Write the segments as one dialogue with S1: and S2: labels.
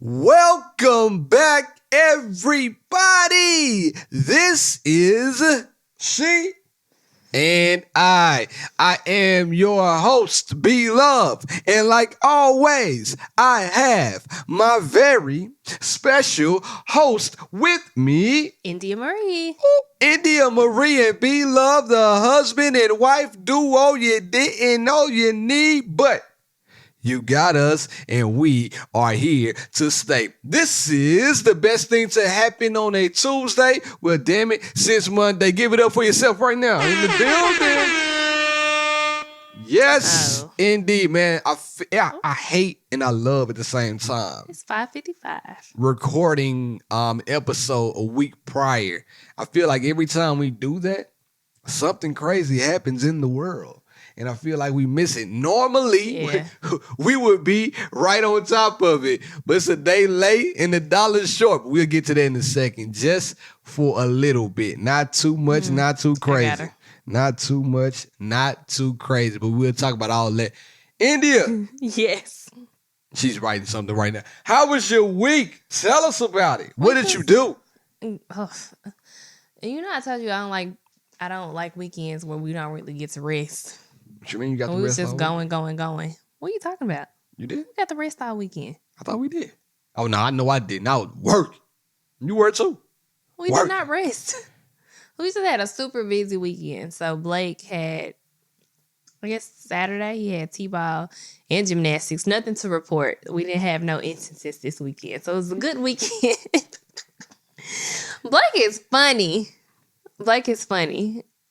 S1: Welcome back, everybody. This is She and I am your host, Beloved. And like always, I have my very special host with me,
S2: India Marie.
S1: India Marie and Beloved, the husband and wife duo you didn't know you need, but you got us, and we are here to stay. This is the best thing to happen on a Tuesday. Well, damn it, since Monday. Give it up for yourself right now in the building. Yes, indeed, man. I hate and I love at the same time.
S2: It's 5:55.
S1: Recording episode a week prior. I feel like every time we do that, something crazy happens in the world. And I feel like we miss it. Normally, we would be right on top of it. But it's a day late and the dollar's short. But we'll get to that in a second. Just for a little bit. Not too much, not too crazy. Not too much, not too crazy. But we'll talk about all that. India.
S2: Yes.
S1: She's writing something right now. How was your week? Tell us about it. What did you do?
S2: Oh. You know, I told you I don't like weekends where we don't really get to rest.
S1: What you mean you got the
S2: we
S1: rest
S2: was just
S1: all
S2: going. What are you talking about?
S1: You did?
S2: We got the rest all weekend.
S1: I thought we did. Oh, no, I know I didn't. I was working. You were too.
S2: We did not rest. We just had a super busy weekend. So Blake had, I guess Saturday, he had T-ball and gymnastics. Nothing to report. We didn't have no instances this weekend. So it was a good weekend. Blake is funny.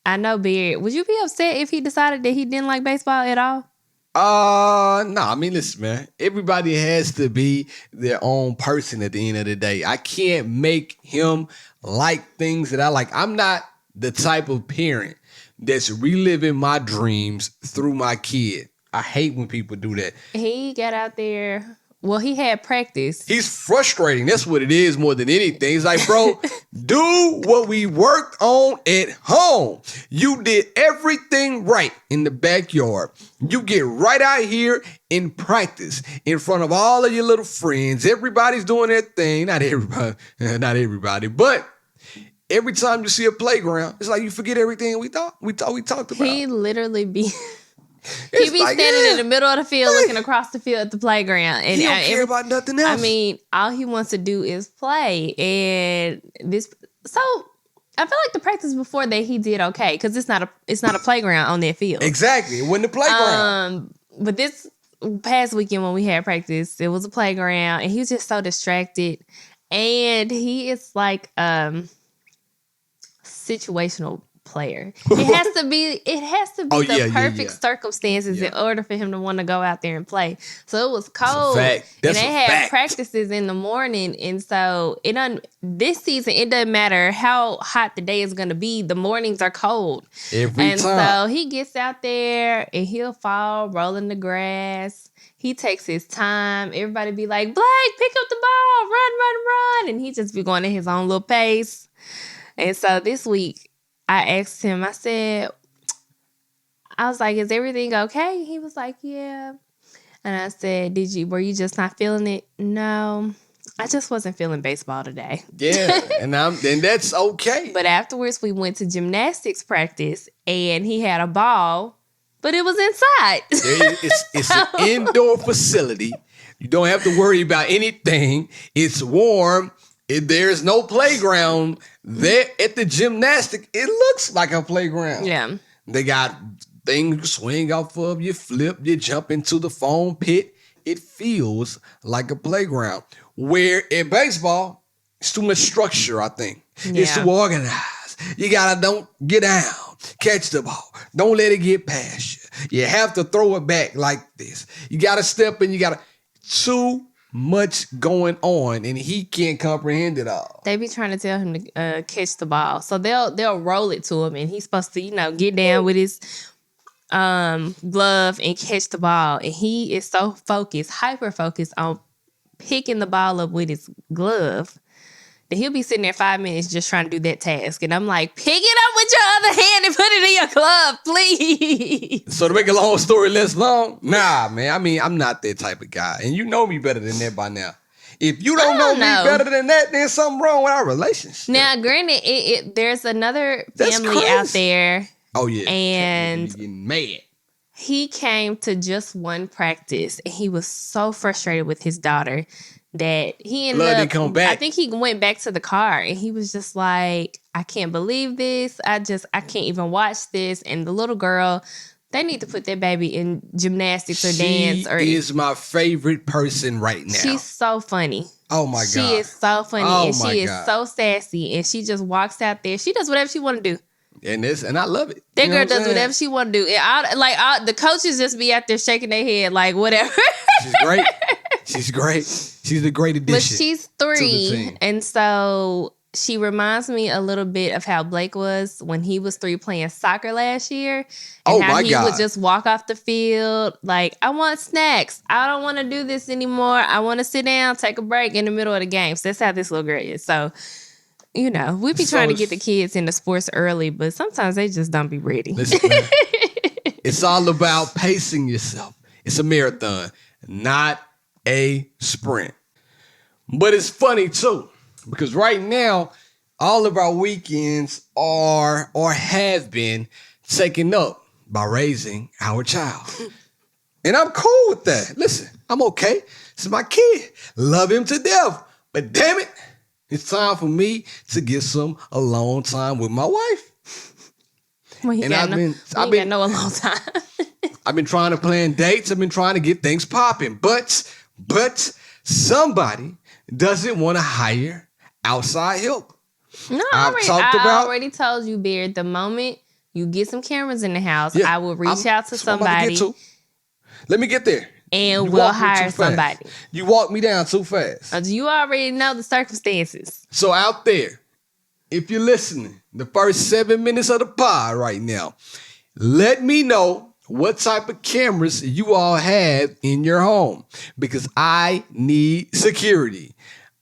S2: I know Beard. Would you be upset if he decided that he didn't like baseball at all?
S1: No. I mean, listen, man. Everybody has to be their own person at the end of the day. I can't make him like things that I like. I'm not the type of parent that's reliving my dreams through my kid. I hate when people do that.
S2: He got out there. Well, he had practice.
S1: He's frustrating. That's what it is more than anything. He's like, bro, do what we worked on at home. You did everything right in the backyard. You get right out here in practice in front of all of your little friends. Everybody's doing their thing. Not everybody, but every time you see a playground, it's like you forget everything we talked about.
S2: He literally be... He be standing in the middle of the field looking across the field at the playground. And
S1: he don't care about nothing else.
S2: I mean, all he wants to do is play. And so I feel like the practice before that he did okay because it's not a playground on that field.
S1: Exactly. It wasn't a playground.
S2: But this past weekend when we had practice, it was a playground and he was just so distracted. And he is like situational player. It has to be the perfect circumstances in order for him to want to go out there and play. So it was cold. And they had practices in the morning. And so this season, it doesn't matter how hot the day is going to be. The mornings are cold.
S1: Every time.
S2: So he gets out there and he'll fall, roll in the grass. He takes his time. Everybody be like, Blake, pick up the ball, run. And he just be going at his own little pace. And so this week, I asked him, I was like, is everything okay? He was like, yeah. And I said, were you just not feeling it? No, I just wasn't feeling baseball today.
S1: Yeah, and that's okay.
S2: But afterwards, we went to gymnastics practice, and he had a ball, but it was inside.
S1: It's an indoor facility. You don't have to worry about anything. It's warm. There's no playground there at the gymnastic. It looks like a playground.
S2: Yeah.
S1: They got things you swing off of, you flip, you jump into the foam pit. It feels like a playground. Where in baseball, it's too much structure, I think. Yeah. It's too organized. You don't get down, catch the ball. Don't let it get past you. You have to throw it back like this. You got to step in, too much going on, and he can't comprehend it all.
S2: They be trying to tell him to catch the ball, so they'll roll it to him, and he's supposed to get down with his glove and catch the ball, and he is so hyper focused on picking the ball up with his glove then he'll be sitting there 5 minutes just trying to do that task. And I'm like, pick it up with your other hand and put it in your glove, please.
S1: So to make a long story less long, nah, man. I mean, I'm not that type of guy. And you know me better than that by now. If you don't know me better than that, then something wrong with our relationship.
S2: Now, granted, there's another family out there.
S1: Oh, yeah.
S2: And
S1: getting mad.
S2: He came to just one practice, and he was so frustrated with his daughter that he ended up,
S1: come back.
S2: I think he went back to the car, and he was just like, I can't believe this. I can't even watch this. And the little girl, they need to put that baby in gymnastics or dance. She
S1: is my favorite person right now.
S2: She's so funny.
S1: Oh, my God.
S2: She is so funny, and she is so sassy, and she just walks out there. She does whatever she want to do.
S1: And I love it.
S2: That girl does whatever she want to do. The coaches just be out there shaking their head like whatever.
S1: She's great. She's great. She's a great addition.
S2: But she's 3, and so she reminds me a little bit of how Blake was when he was 3 playing soccer last year. And how he would just walk off the field like, I want snacks. I don't want to do this anymore. I want to sit down, take a break in the middle of the game. So that's how this little girl is. So we be trying to get the kids into sports early, but sometimes they just don't be ready.
S1: Listen, man, it's all about pacing yourself. It's a marathon, not a sprint. But it's funny, too, because right now, all of our weekends are or have been taken up by raising our child. And I'm cool with that. Listen, I'm okay. This is my kid. Love him to death. But damn it, it's time for me to get some alone time with my wife.
S2: Well, I've been no alone time.
S1: I've been trying to plan dates. I've been trying to get things popping. But somebody doesn't want to hire outside help.
S2: No, I already told you, Beard, the moment you get some cameras in the house, I will reach out to somebody.
S1: Let me get there.
S2: And we'll hire somebody.
S1: You walk me down too fast.
S2: You already know the circumstances.
S1: So out there, if you're listening, the first 7 minutes of the pod right now, let me know what type of cameras you all have in your home, because I need security.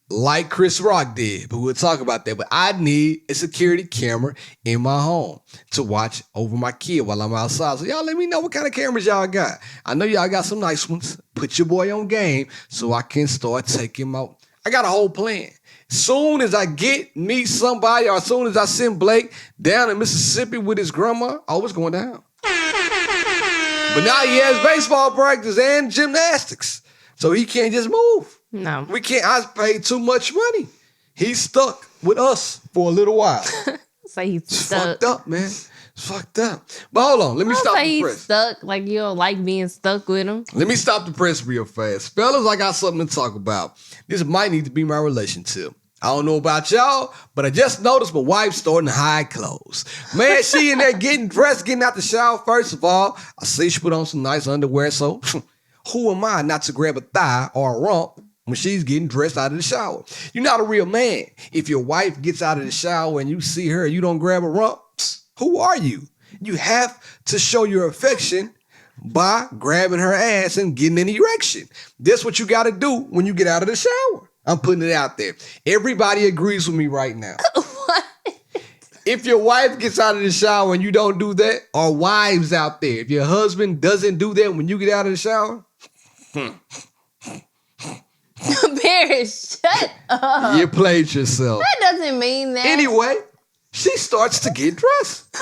S1: Like Chris Rock did, but we'll talk about that. But I need a security camera in my home to watch over my kid while I'm outside. So y'all let me know what kind of cameras y'all got. I know y'all got some nice ones. Put your boy on game so I can start taking him out. I got a whole plan. Soon as I meet somebody, or as soon as I send Blake down in Mississippi with his grandma, it's going down. But now he has baseball practice and gymnastics, so he can't just move.
S2: No.
S1: We can't. I paid too much money. He's stuck with us for a little while.
S2: So he's stuck.
S1: Fucked up, man. It's fucked up. But hold on. Let me stop the press.
S2: He's stuck. Like you don't like being stuck with him.
S1: Let me stop the press real fast. Fellas, I got something to talk about. This might need to be my relationship. I don't know about y'all, but I just noticed my wife starting to hide clothes. Man, she in there getting dressed, getting out the shower. First of all, I see she put on some nice underwear. So who am I not to grab a thigh or a rump when she's getting dressed out of the shower? You're not a real man. If your wife gets out of the shower and you see her and you don't grab a rump, who are you? You have to show your affection by grabbing her ass and getting an erection. That's what you got to do when you get out of the shower. I'm putting it out there. Everybody agrees with me right now.
S2: What?
S1: If your wife gets out of the shower and you don't do that, or wives out there, if your husband doesn't do that when you get out of the shower,
S2: Barry, shut up.
S1: you played yourself.
S2: That doesn't mean that.
S1: Anyway, she starts to get dressed.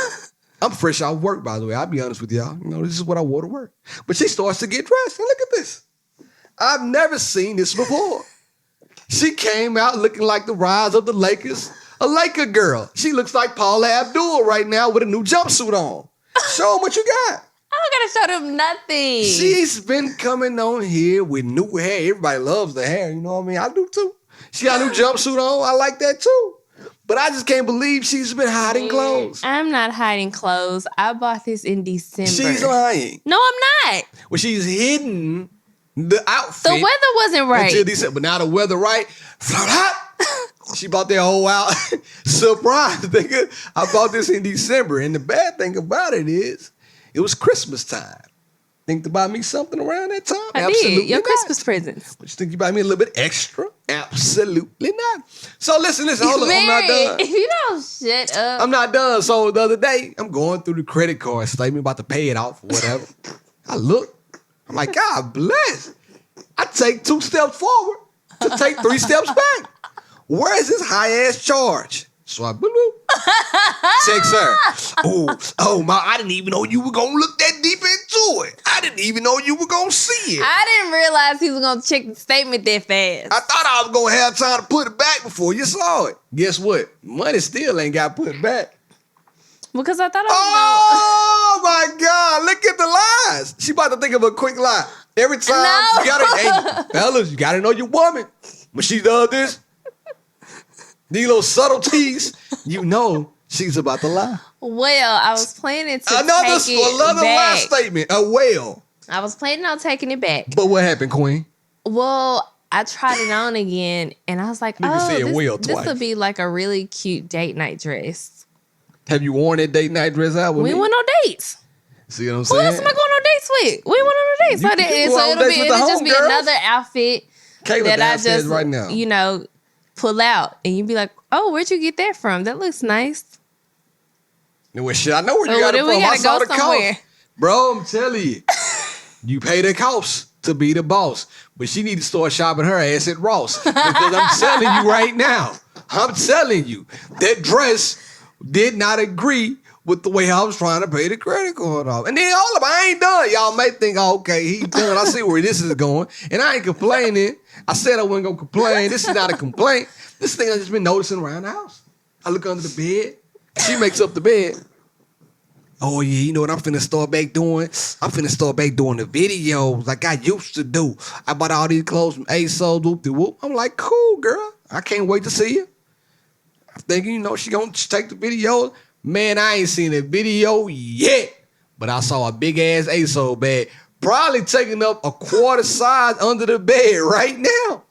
S1: I'm fresh out of work, by the way. I'll be honest with y'all. This is what I wore to work. But she starts to get dressed. And look at this. I've never seen this before. She came out looking like the rise of the Lakers. A Laker girl. She looks like Paula Abdul right now with a new jumpsuit on. Show them what you got.
S2: I don't gotta show them nothing.
S1: She's been coming on here with new hair. Everybody loves the hair, you know what I mean? I do too. She got a new jumpsuit on. I like that too. But I just can't believe she's been hiding clothes.
S2: I'm not hiding clothes. I bought this in December.
S1: She's lying.
S2: No, I'm not.
S1: Well, she's hidden the outfit.
S2: The weather wasn't right.
S1: Until December. But now the weather right. She bought that whole out. Surprise, nigga. I bought this in December. And the bad thing about it is, it was Christmas time. Think to buy me something around that time?
S2: I
S1: Absolutely
S2: did. Your
S1: not.
S2: Christmas presents.
S1: But you think you buy me a little bit extra? Absolutely. Absolutely not. So listen, hold on. I'm not done.
S2: If you don't shut up.
S1: I'm not done. So the other day, I'm going through the credit card statement, about to pay it off or whatever. I look. I'm like, God bless. I take 2 steps forward to take 3 steps back. Where is this high-ass charge? So I, check, sir. Oh, my, I didn't even know you were going to look that deep into it. I didn't even know you were going to see it.
S2: I didn't realize he was going to check the statement that fast.
S1: I thought I was going to have time to put it back before you saw it. Guess what? Money still ain't got put back.
S2: Because I thought I was
S1: Oh, my God. Look at the lies. She about to think of a quick lie. Every time you got to, hey, fellas, you got to know your woman. When she does this, these little subtleties, you know she's about to lie.
S2: Well, I was planning to
S1: another
S2: back.
S1: lie statement. A whale.
S2: I was planning on taking it back.
S1: But what happened, Queen?
S2: Well, I tried it on again, and I was like, this would be like a really cute date night dress.
S1: Have you worn that date night dress out with me?
S2: We went on dates.
S1: See what I'm saying?
S2: Who else am I going on dates with? We went on dates. It'll just be another outfit
S1: Kayla
S2: that I just,
S1: right now.
S2: Pull out, and you'd be like, "Oh, where'd you get that from? That looks nice."
S1: Well, shit, I know where you got it from. I saw the cost. Bro, I'm telling you, you pay the cost to be the boss. But she need to start shopping her ass at Ross. Because I'm telling you right now, that dress did not agree with the way I was trying to pay the credit card off. And then all of I ain't done. Y'all may think, oh, okay, he done. I see where this is going. And I ain't complaining. I said I wasn't going to complain. This is not a complaint. This thing I've just been noticing around the house. I look under the bed. She makes up the bed. Oh, yeah, you know what I'm finna start back doing? I'm finna start back doing the videos like I used to do. I bought all these clothes from ASOS, whoop-de-whoop. I'm like, cool, girl. I can't wait to see you. I'm thinking, she gonna take the video. Man, I ain't seen a video yet. But I saw a big-ass ASOS bag probably taking up a quarter size under the bed right now.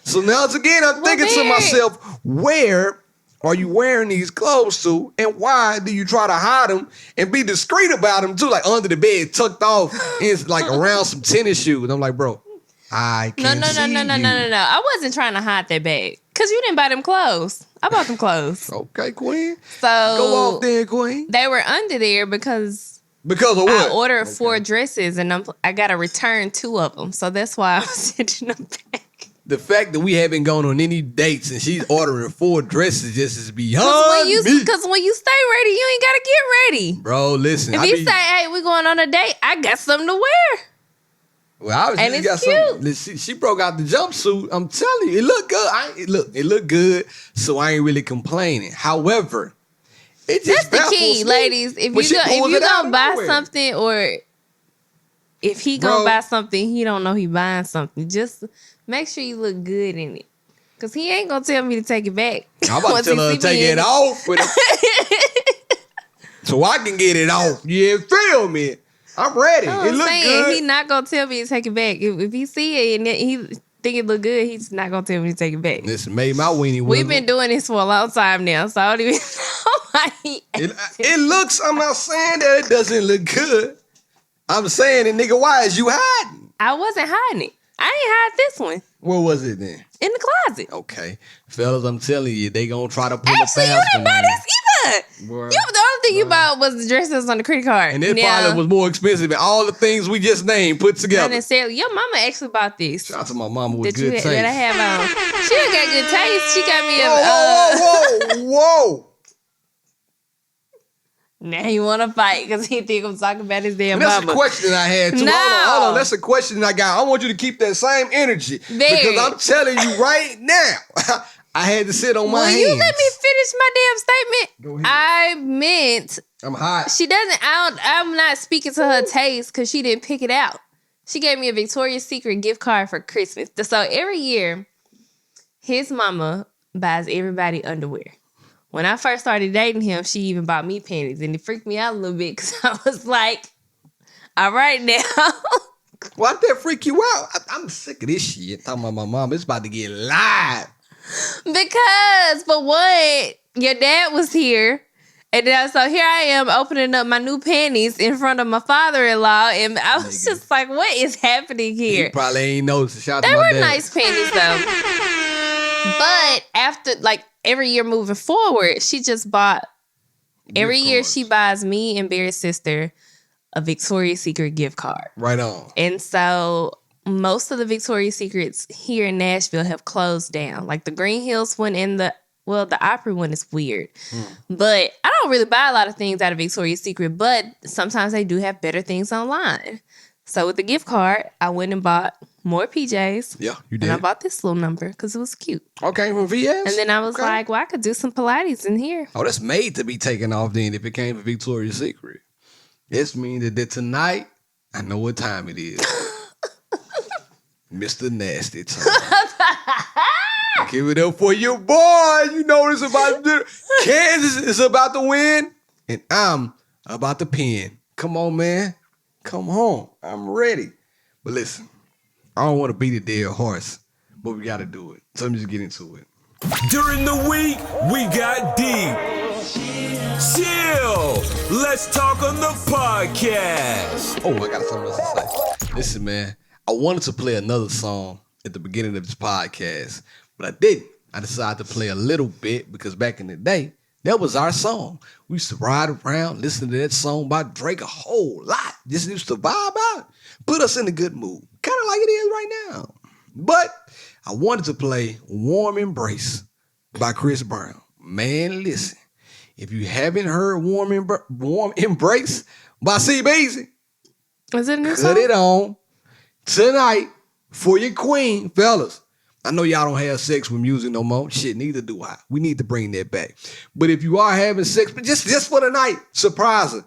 S1: So now, again, I'm thinking to myself, where are you wearing these clothes to, and why do you try to hide them and be discreet about them too? Like under the bed, tucked off, it's like around some tennis shoes. I'm like, bro, I can't see you.
S2: No. I wasn't trying to hide that bag because you didn't buy them clothes. I bought them clothes.
S1: Okay, Queen.
S2: So
S1: go off there, Queen.
S2: They were under there because
S1: of what?
S2: I ordered 4 dresses and I got to return 2 of them. So that's why I was sending them back.
S1: The fact that we haven't gone on any dates and she's ordering 4 dresses just is beyond me.
S2: Because when you stay ready, you ain't got to get ready.
S1: Bro, listen.
S2: If you say, hey, we're going on a date, I got something to wear.
S1: Well, obviously,
S2: and it's cute.
S1: Something. She broke out the jumpsuit. I'm telling you, it looked good. It looked good, so I ain't really complaining. However, it just
S2: that's the key, ladies. If you gonna buy something, or if he gonna buy something, he don't know he buying something. Just make sure you look good in it, cause he ain't gonna tell me to take it back.
S1: I'm about to tell her to take it off, so I can get it off. You feel me? I'm ready. It look good.
S2: He not gonna tell me to take it back. If he see it and he think it look good, he's not gonna tell me to take it back.
S1: Listen, made my weenie.
S2: We've been doing this for a long time now, so I don't even know why
S1: it looks. I'm not saying that it doesn't look good. I'm saying it, nigga. Why is you hiding?
S2: I wasn't hiding it. I ain't hide this one.
S1: Where was it then?
S2: In the closet.
S1: Okay, fellas, I'm telling you, they gonna try to pull a fast one.
S2: Actually, you didn't buy this either. The only thing you bought was the dresses on the credit card.
S1: And it probably was more expensive than all the things we just named put together.
S2: Not necessarily. Your mama actually bought this.
S1: Shout out to my mama with good taste.
S2: That I have on. She got good taste. She got me a...
S1: Whoa.
S2: Now you want to fight because he think I'm talking about his damn mama.
S1: That's a question I had too.
S2: No.
S1: Hold on. That's a question I got. I want you to keep that same energy. Because I'm telling you right now, I had to sit on my hands.
S2: Will you let me finish my damn statement?
S1: Go ahead.
S2: I meant...
S1: I'm hot.
S2: She doesn't... I'm not speaking to her taste because she didn't pick it out. She gave me a Victoria's Secret gift card for Christmas. So every year, his mama buys everybody underwear. When I first started dating him, she even bought me panties. And it freaked me out a little bit because I was like, all right now.
S1: Why'd that freak you out? I'm sick of this shit. Talking about my mom. It's about to get live.
S2: Because, for one, your dad was here. And then, so here I am opening up my new panties in front of my father-in-law. And I was just like, what is happening here?
S1: He probably ain't noticed. Shout out
S2: they
S1: to my
S2: were
S1: dad.
S2: nice panties, though. But after, like, every year moving forward, she just bought, every year she buys me and Barry's sister a Victoria's Secret gift card.
S1: Right on.
S2: And so most of the Victoria's Secrets here in Nashville have closed down. Like the Green Hills one and the Opry one is weird. But I don't really buy a lot of things out of Victoria's Secret, but sometimes they do have better things online. So with the gift card, I went and bought more PJs.
S1: Yeah, you did.
S2: And I bought this little number because it was cute.
S1: Okay, from VS?
S2: And then I was like, well, I could do some Pilates in here.
S1: Oh, that's made to be taken off then if it came from Victoria's Secret. This means that tonight, I know what time it is. Mr. Nasty time. Give it up for your boy. You know this about Kansas is about to win, and I'm about to pin. Come on, man. Come on. I'm ready. But listen, I don't want to beat a dead horse, but we got to do it. So let me just get into it.
S3: During the week, we got deep. Chill. Let's talk on the podcast.
S1: Oh, I got something else to say. Listen, man, I wanted to play another song at the beginning of this podcast, but I didn't. I decided to play a little bit because back in the day, that was our song. We used to ride around, listen to that song by Drake a whole lot. Just used to vibe out, put us in a good mood, kind of like it is right now. But I wanted to play Warm Embrace by Chris Brown. Man, listen, if you haven't heard Warm Embrace by CBeezy,
S2: Is it a new
S1: cut
S2: song?
S1: it on tonight for your queen, fellas. I know y'all don't have sex with music no more. Shit, neither do I. We need to bring that back. But if you are having sex, but just for the night, surprise her.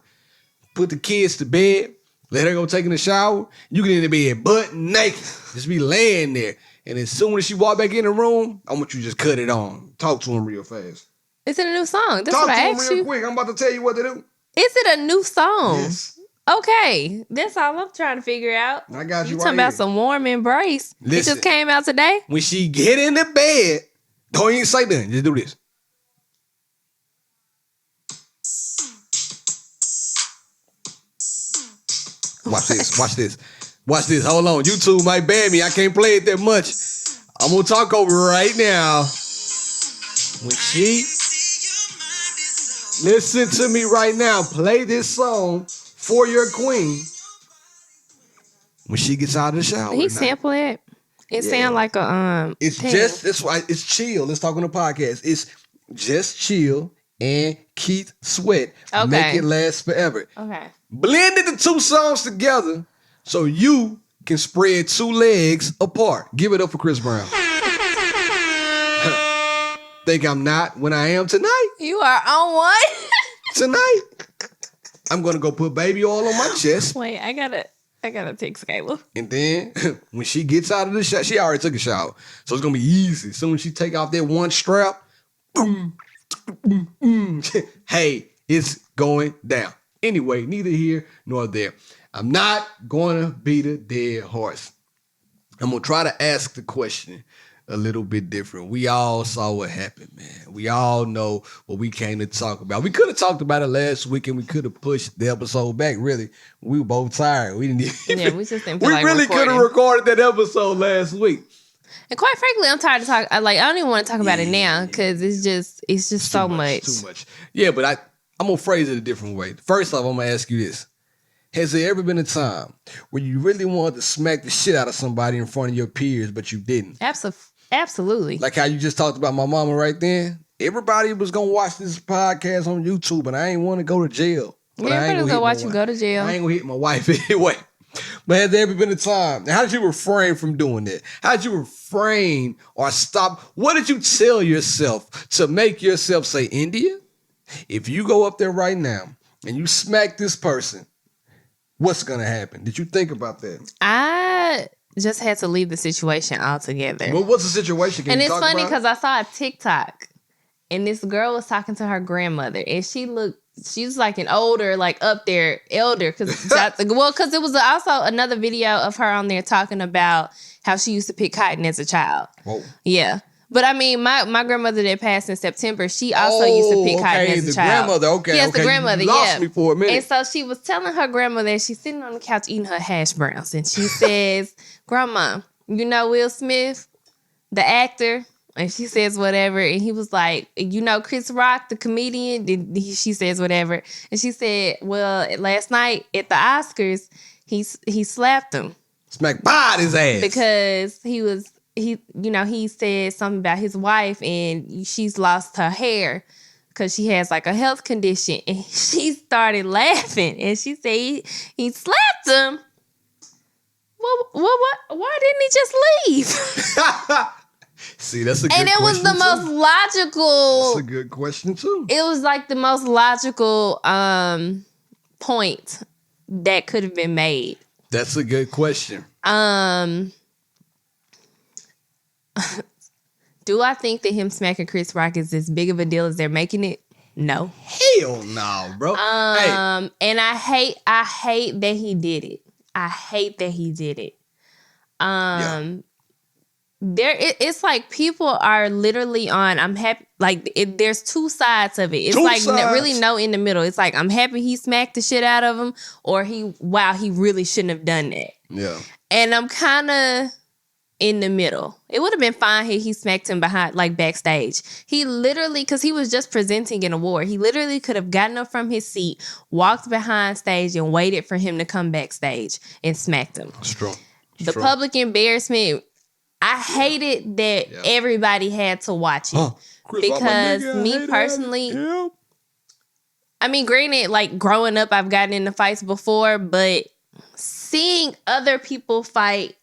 S1: Put the kids to bed. Let her go taking a shower. You get in the bed butt naked. Just be laying there. And as soon as she walk back in the room, I want you to just cut it on. Talk to him real fast.
S2: Is it a new song? That's
S1: Talk
S2: what
S1: to
S2: I
S1: him
S2: asked
S1: real
S2: you.
S1: quick. I'm about to tell you what to do.
S2: Is it a new song?
S1: Yes.
S2: Okay, that's all I'm trying to figure out.
S1: I got you
S2: You
S1: right
S2: talking about
S1: here.
S2: some Warm Embrace? It
S1: Listen.
S2: just came out today.
S1: When she get in the bed, don't even say nothing. Just do this. Watch this. Watch this. Watch this. Hold on. YouTube might ban me. I can't play it that much. I'm gonna talk over right now. When she listen to me right now, play this song for your queen. When she gets out of the shower.
S2: He
S1: tonight.
S2: sampled it. It
S1: Yeah.
S2: sound like a
S1: It's
S2: thing.
S1: just, that's why it's chill. Let's talk on the podcast. It's just chill and Keith Sweat.
S2: Okay.
S1: Make it last forever.
S2: Okay.
S1: Blended the two songs together so you can spread two legs apart. Give it up for Chris Brown. Think I'm not when I am tonight?
S2: You are on one.
S1: Tonight. I'm gonna go put baby oil on my chest.
S2: Wait, I gotta text Kayla.
S1: And then when she gets out of the shower, she already took a shower. So it's gonna be easy. As soon as she take off that one strap, boom, boom, boom. Hey, it's going down. Anyway, neither here nor there. I'm not gonna beat a dead horse. I'm gonna try to ask the question a little bit different. We all saw what happened, man. We all know what we came to talk about. We could have talked about it last week and we could have pushed the episode back, really. We were both tired. We didn't even,
S2: Yeah, we just didn't feel
S1: we
S2: like
S1: really could have
S2: recording.
S1: recorded that episode last week.
S2: And quite frankly, I'm tired of talking. I don't even want to talk about it now because it's just so much.
S1: Too much. Yeah, but I'm going to phrase it a different way. First off, I'm going to ask you this. Has there ever been a time where you really wanted to smack the shit out of somebody in front of your peers, but you didn't?
S2: Absolutely.
S1: Like how you just talked about my mama right then. Everybody was going to watch this podcast on YouTube, and I ain't want to go to jail. But I ain't
S2: Everybody's
S1: hit
S2: gonna watch
S1: my
S2: you
S1: wife.
S2: go to jail.
S1: I ain't going to hit my wife anyway. But has there ever been a time? How did you refrain from doing that? How did you refrain or stop? What did you tell yourself to make yourself say, India, if you go up there right now and you smack this person, what's going to happen? Did you think about that?
S2: I just had to leave the situation altogether.
S1: Well, what's the situation? Can
S2: And
S1: you
S2: it's
S1: talk
S2: funny
S1: about it?
S2: because I saw a TikTok and this girl was talking to her grandmother and she's like an older, like up there, elder. Because it was also another video of her on there talking about how she used to pick cotton as a child.
S1: Whoa.
S2: Yeah. But I mean, my grandmother that passed in September, she also used to pick cotton as a
S1: the
S2: child.
S1: grandmother. Okay,
S2: Yes,
S1: okay.
S2: the grandmother.
S1: You lost
S2: yeah.
S1: me for a minute.
S2: And so she was telling her grandmother, she's sitting on the couch eating her hash browns, and she says, "Grandma, you know Will Smith, the actor." And she says whatever. And he was like, you know, Chris Rock, the comedian? She says whatever. And she said, well, last night at the Oscars, he slapped him.
S1: Smack by his ass.
S2: Because he said something about his wife and she's lost her hair because she has like a health condition. And she started laughing. And she said he slapped him. Well, why didn't he just leave?
S1: See, that's a good question.
S2: And it was the most logical.
S1: That's a good question too.
S2: It was like the most logical point that could have been made.
S1: That's a good question.
S2: Do I think that him smacking Chris Rock is as big of a deal as they're making it? No.
S1: Hell no, bro.
S2: And I hate that he did it. I hate that he did it. It's like people are literally on. I'm happy. Like there's two sides of it. It's really no in the middle. It's like I'm happy he smacked the shit out of him, or he really shouldn't have done that.
S1: Yeah.
S2: And I'm kind of in the middle. It would have been fine if he smacked him behind, like backstage. He literally, because he was just presenting an award, he literally could have gotten up from his seat, walked behind stage, and waited for him to come backstage and smacked him.
S1: Strong.
S2: The public embarrassment. I hated that everybody had to watch it because me personally, I mean, granted, like growing up, I've gotten into fights before, but seeing other people fight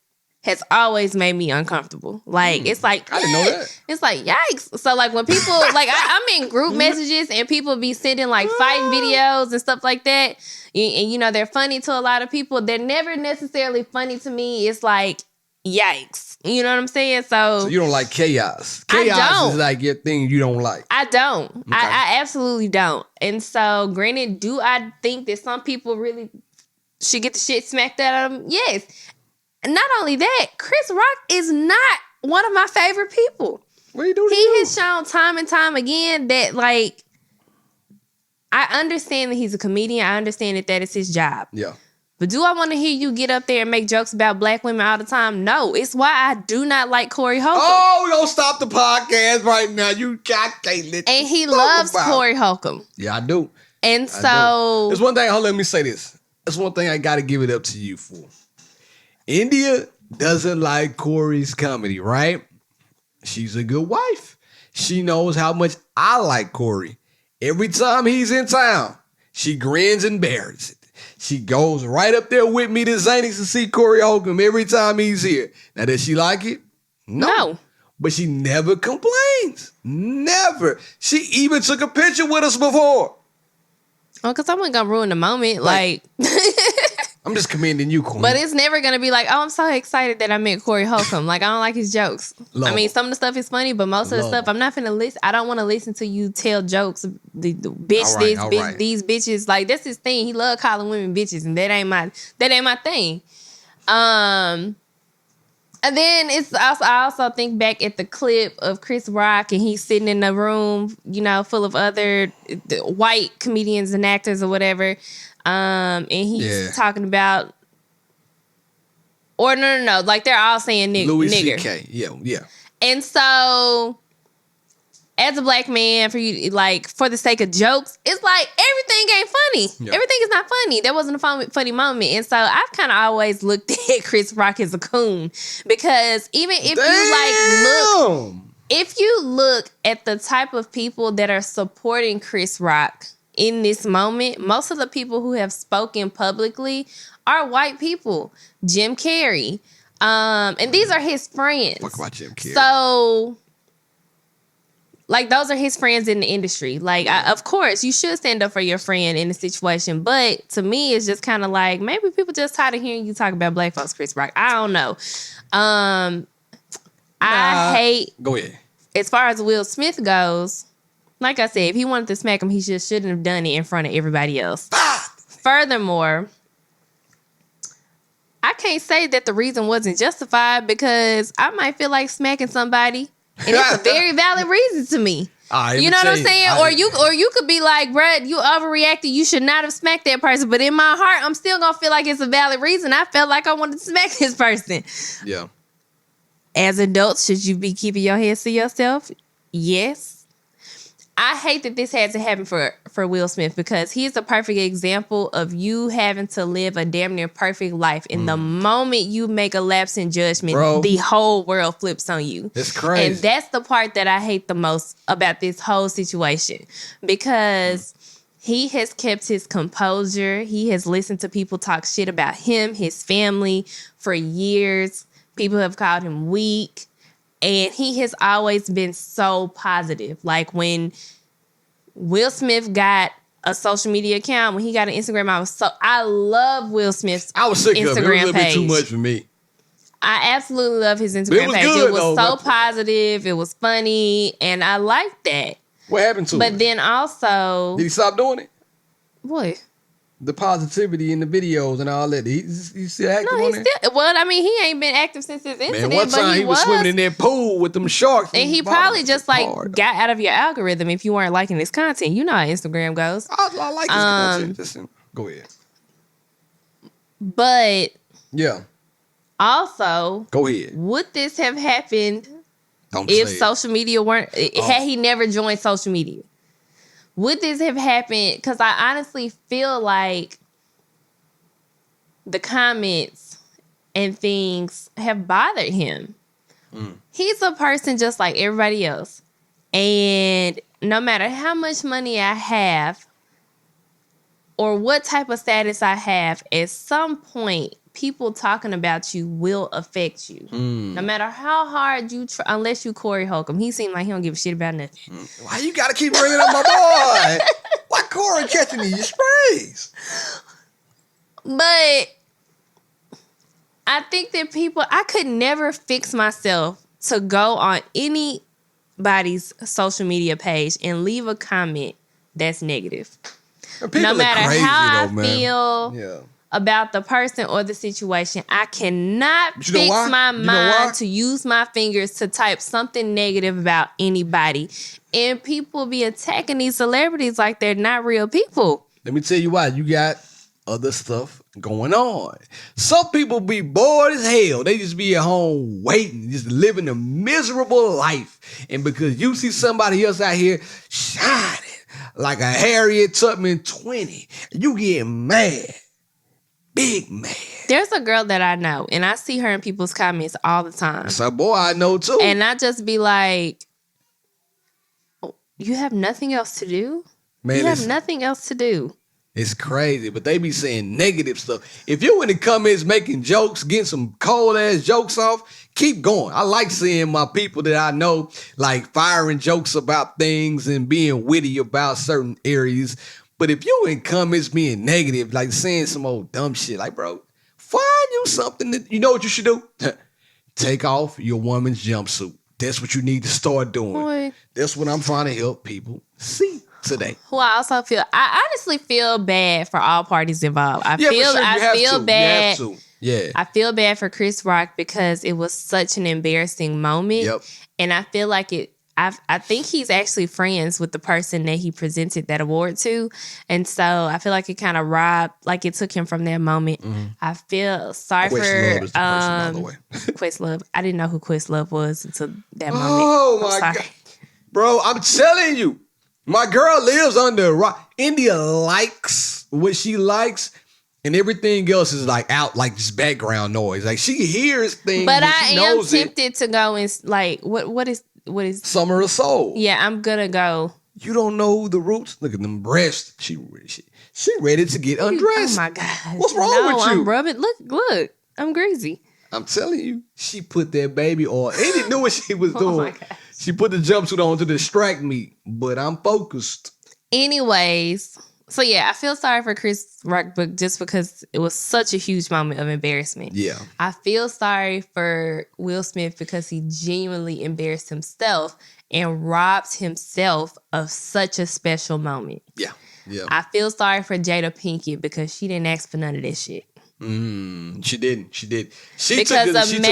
S2: has always made me uncomfortable. Like, it's like,
S1: I didn't know that.
S2: It's like, yikes. So like when people, like I'm in group messages and people be sending like fight videos and stuff like that. And you know, they're funny to a lot of people. They're never necessarily funny to me. It's like, yikes. You know what I'm saying? So
S1: you don't like chaos. Chaos is like your thing you don't like.
S2: I don't.
S1: Okay.
S2: I absolutely don't. And so, granted, do I think that some people really should get the shit smacked out of them? Yes. And not only that, Chris Rock is not one of my favorite people.
S1: What are you doing?
S2: He has shown time and time again that, like, I understand that he's a comedian. I understand that is his job.
S1: Yeah.
S2: But do I want to hear you get up there and make jokes about black women all the time? No. It's why I do not like Corey Holcomb.
S1: Oh, we gonna stop the podcast right now. You can't let
S2: And he loves Corey Holcomb.
S1: Yeah, I do.
S2: And so
S1: there's one thing, let me say this. There's one thing I gotta give it up to you for. India doesn't like Corey's comedy, right? She's a good wife. She knows how much I like Corey. Every time he's in town, she grins and bears it. She goes right up there with me to Zanies to see Corey Holcomb every time he's here. Now, does she like it? No. But she never complains. Never. She even took a picture with us before.
S2: Oh, because I wasn't going to ruin the moment. Like
S1: I'm just commending you, Queen.
S2: But it's never going to be like, oh, I'm so excited that I met Corey Holcomb. Like, I don't like his jokes. I mean, some of the stuff is funny, but most of the stuff, I'm not finna listen. I don't want to listen to you tell jokes. The bitch, these bitches. Like, that's his thing. He love calling women bitches, and that ain't my thing. And then I also think back at the clip of Chris Rock, and he's sitting in a room, you know, full of other white comedians and actors or whatever. And he's talking about, or no, like they're all saying
S1: Louis
S2: nigger.
S1: C.K. Yeah.
S2: And so, as a black man, for you, like, for the sake of jokes, it's like everything ain't funny. Yeah. Everything is not funny. That wasn't a funny moment. And so I've kind of always looked at Chris Rock as a coon, because even if you look at the type of people that are supporting Chris Rock in this moment, most of the people who have spoken publicly are white people. Jim Carrey. And these are his friends.
S1: Fuck about Jim Carrey.
S2: So, like, those are his friends in the industry. Like, of course, you should stand up for your friend in a situation. But to me, it's just kind of like, maybe people just tired of hearing you talk about black folks, Chris Rock. I don't know. I hate...
S1: Go ahead.
S2: As far as Will Smith goes, like I said, if he wanted to smack him, he just shouldn't have done it in front of everybody else. Furthermore, I can't say that the reason wasn't justified, because I might feel like smacking somebody, and it's a very valid reason to me. You know what I'm saying? Or you could be like, bruh, you overreacted. You should not have smacked that person. But in my heart, I'm still gonna feel like it's a valid reason. I felt like I wanted to smack this person.
S1: Yeah.
S2: as adults, should you be keeping your hands to yourself? Yes. I hate that this had to happen for Will Smith because he's a perfect example of you having to live a damn near perfect life. And the moment you make a lapse in judgment,
S1: Bro,
S2: the whole world flips on you.
S1: It's crazy.
S2: And that's the part that I hate the most about this whole situation because he has kept his composure. He has listened to people talk shit about him, his family for years. People have called him weak. And he has always been so positive. Like when Will Smith got a social media account, when he got an Instagram, I love Will Smith's
S1: I was sick
S2: Instagram
S1: of it. It was a little
S2: page.
S1: bit too much for me.
S2: I absolutely love his Instagram
S1: was
S2: page.
S1: good,
S2: It was
S1: though,
S2: so
S1: but-
S2: positive. It was funny. And I liked that.
S1: What happened to
S2: But
S1: him?
S2: then also,
S1: Did he stop doing it?
S2: what?
S1: The positivity in the videos and all that. He's still active
S2: No,
S1: on
S2: he
S1: there?
S2: still, well, I mean, he ain't been active since his incident,
S1: Man, one
S2: but
S1: time
S2: he
S1: he was swimming in that pool with them sharks.
S2: And he probably just like got out of your algorithm if you weren't liking his content. You know how Instagram goes.
S1: I like his content. Listen, go ahead.
S2: But
S1: Yeah,
S2: also,
S1: go ahead.
S2: would this have happened
S1: Don't
S2: if
S1: say it.
S2: social media weren't, had he never joined social media? Would this have happened? Because I honestly feel like the comments and things have bothered him. He's a person just like everybody else. And no matter how much money I have or what type of status I have, at some point, people talking about you will affect you. No matter how hard you try, unless you Corey Holcomb. He seemed like he don't give a shit about nothing.
S1: Why you gotta keep bringing up my boy? Why Corey catching these sprays?
S2: But I think that I could never fix myself to go on anybody's social media page and leave a comment that's negative.
S1: People
S2: No
S1: are
S2: matter
S1: crazy,
S2: how
S1: though,
S2: I
S1: man.
S2: feel
S1: Yeah.
S2: about the person or the situation, I cannot
S1: But you know
S2: fix
S1: why?
S2: my
S1: You know why?
S2: mind to use my fingers to type something negative about anybody. And people be attacking these celebrities like they're not real people.
S1: Let me tell you why. You got other stuff going on. Some people be bored as hell. They just be at home waiting, just living a miserable life. And because you see somebody else out here shining like a Harriet Tubman 20, you get mad. Big mad.
S2: There's a girl that I know, and I see her in people's comments all the time.
S1: That's a boy I know too.
S2: And I just be like, oh, you have nothing else to do?
S1: Man,
S2: You have
S1: listen.
S2: nothing else to do.
S1: It's crazy, but they be saying negative stuff. If you in the comments making jokes, getting some cold ass jokes off, keep going. I like seeing my people that I know like firing jokes about things and being witty about certain areas. But if you in comments being negative, like saying some old dumb shit, like bro, find you something that you know what you should do. Take off your woman's jumpsuit. That's what you need to start doing.
S2: Boy.
S1: That's what I'm trying to help people see today.
S2: Well, I also I honestly feel bad for all parties involved. I
S1: Yeah, for
S2: feel
S1: sure. You
S2: I
S1: have
S2: feel
S1: to.
S2: bad.
S1: You have to. Yeah.
S2: I feel bad for Chris Rock because it was such an embarrassing moment.
S1: Yep.
S2: And I feel like I think he's actually friends with the person that he presented that award to. And so I feel like it kind of it took him from that moment. I feel sorry
S1: Questlove
S2: for
S1: is the person, by the way.
S2: Questlove. I didn't know who Questlove was until that moment.
S1: Oh
S2: I'm
S1: my
S2: sorry.
S1: God. Bro, I'm telling you, my girl lives under a rock. India likes what she likes, and everything else is like out, like just background noise. Like she hears things,
S2: But
S1: and
S2: I
S1: she
S2: am
S1: knows it.
S2: tempted to go and like what is
S1: Summer of Soul.
S2: yeah, I'm gonna go.
S1: You don't know the roots. Look at them breasts. She ready to get undressed.
S2: Oh my God.
S1: What's wrong with you?
S2: I'm rubbing. Look, I'm greasy.
S1: I'm telling you, she put that baby on. And he knew what she was
S2: Oh
S1: doing.
S2: my gosh.
S1: She put the jumpsuit on to distract me, but I'm focused.
S2: Anyways, so yeah, I feel sorry for Chris Rock, but just because it was such a huge moment of embarrassment.
S1: Yeah.
S2: I feel sorry for Will Smith because he genuinely embarrassed himself and robbed himself of such a special moment.
S1: Yeah. Yeah.
S2: I feel sorry for Jada Pinkett because she didn't ask for none of this shit.
S1: She didn't. She did. She
S2: Because
S1: took an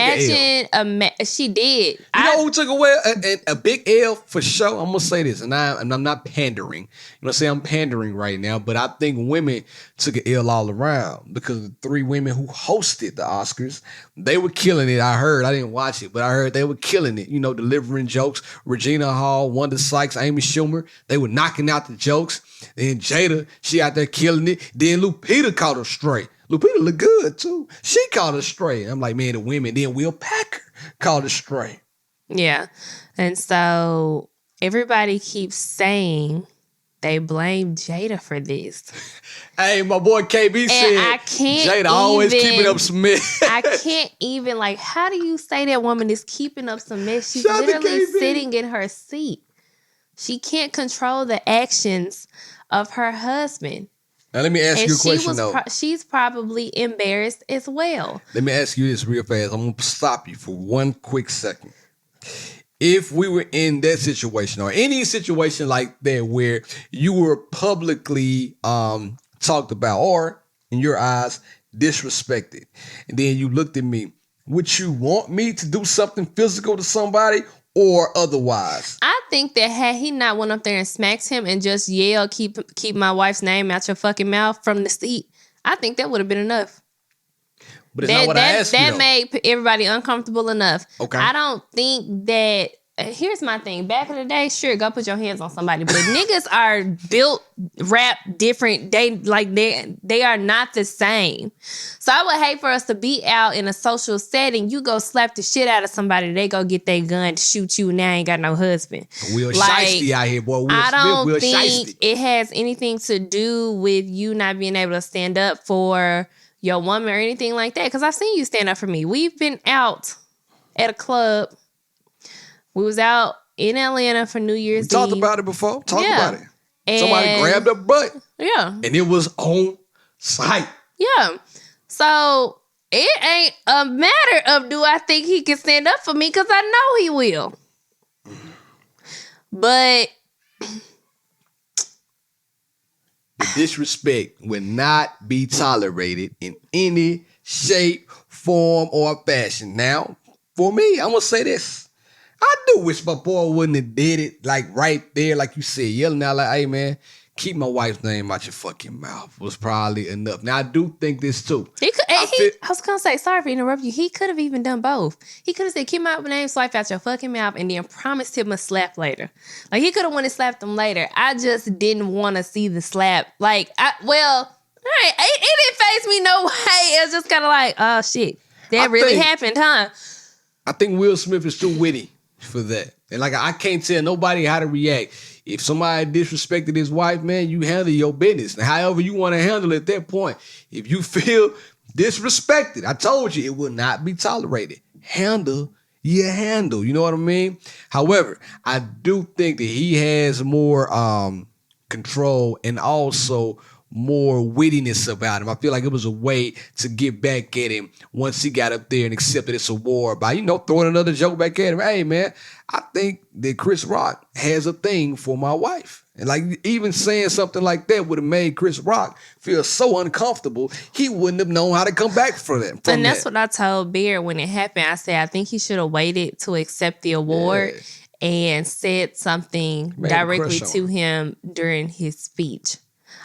S1: L.
S2: she did.
S1: You know who took away a big L for sure? I'm gonna say this, and I'm not pandering. You know, say I'm pandering right now, but I think women took an L all around because the 3 women who hosted the Oscars, they were killing it. I didn't watch it, but I heard they were killing it. You know, delivering jokes. Regina Hall, Wanda Sykes, Amy Schumer, they were knocking out the jokes. Then Jada, she out there killing it. Then Lupita caught her straight. Lupita look good too. She caught her straight. I'm like, man, the women. Then Will Packer caught her straight.
S2: Yeah. And so everybody keeps saying they blame Jada for this.
S1: Hey, my boy KB said
S2: I can't
S1: Jada always keeping up some mess.
S2: I can't even, like, how do you say that woman is keeping up some mess? She's
S1: Shout out to
S2: literally
S1: KB.
S2: sitting in her seat. She can't control the actions of her husband.
S1: Now, let me ask you a question, though.
S2: She's probably embarrassed as well.
S1: Let me ask you this real fast. I'm going to stop you for one quick second. If we were in that situation or any situation like that where you were publicly talked about or, in your eyes, disrespected, and then you looked at me, would you want me to do something physical to somebody or otherwise?
S2: I think that had he not went up there and smacked him and just yelled, keep my wife's name out your fucking mouth from the seat, I think that would have been enough.
S1: But it's not what I asked you,
S2: That
S1: though.
S2: made everybody uncomfortable enough.
S1: Okay.
S2: I don't think that... Here's my thing. Back in the day, sure, go put your hands on somebody. But niggas are built, wrapped different. They are not the same. So I would hate for us to be out in a social setting. You go slap the shit out of somebody. They go get their gun to shoot you. Now ain't got no husband.
S1: Will Shiesty out here, boy.
S2: I don't
S1: Will
S2: think
S1: Shiesty.
S2: it has anything to do with you not being able to stand up for your woman or anything like that. Because I've seen you stand up for me. We've been out at a club. We was out in Atlanta for New Year's Eve.
S1: Talked about it before. Talked about it.
S2: And
S1: Somebody grabbed her butt.
S2: Yeah.
S1: And it was on site.
S2: Yeah. So it ain't a matter of do I think he can stand up for me, because I know he will. But
S1: the disrespect will not be tolerated in any shape, form, or fashion. Now, for me, I'm going to say this. I do wish my boy wouldn't have did it like right there, like you said, yelling out like, hey, man, keep my wife's name out your fucking mouth was probably enough. Now, I do think this, too.
S2: I was going to say, sorry for interrupting you, he could have even done both. He could have said, keep my name's wife out your fucking mouth, and then promised him a slap later. Like, he could have went and slapped him later. I just didn't want to see the slap. Like, it didn't faze me no way. It was just kind of like, oh, shit. That really happened, huh?
S1: I think Will Smith is too witty for that. And like, I can't tell nobody how to react. If somebody disrespected his wife, man, you handle your business. Now, however you want to handle it at that point. If you feel disrespected, I told you, it will not be tolerated. Handle your handle. You know what I mean? However, I do think that he has more control and also more wittiness about him. I feel like it was a way to get back at him once he got up there and accepted this award by, throwing another joke back at him. Hey, man, I think that Chris Rock has a thing for my wife. And like, even saying something like that would have made Chris Rock feel so uncomfortable, he wouldn't have known how to come back from that.
S2: And that's what I told Beard when it happened. I said, I think he should have waited to accept the award and said something directly to him during his speech.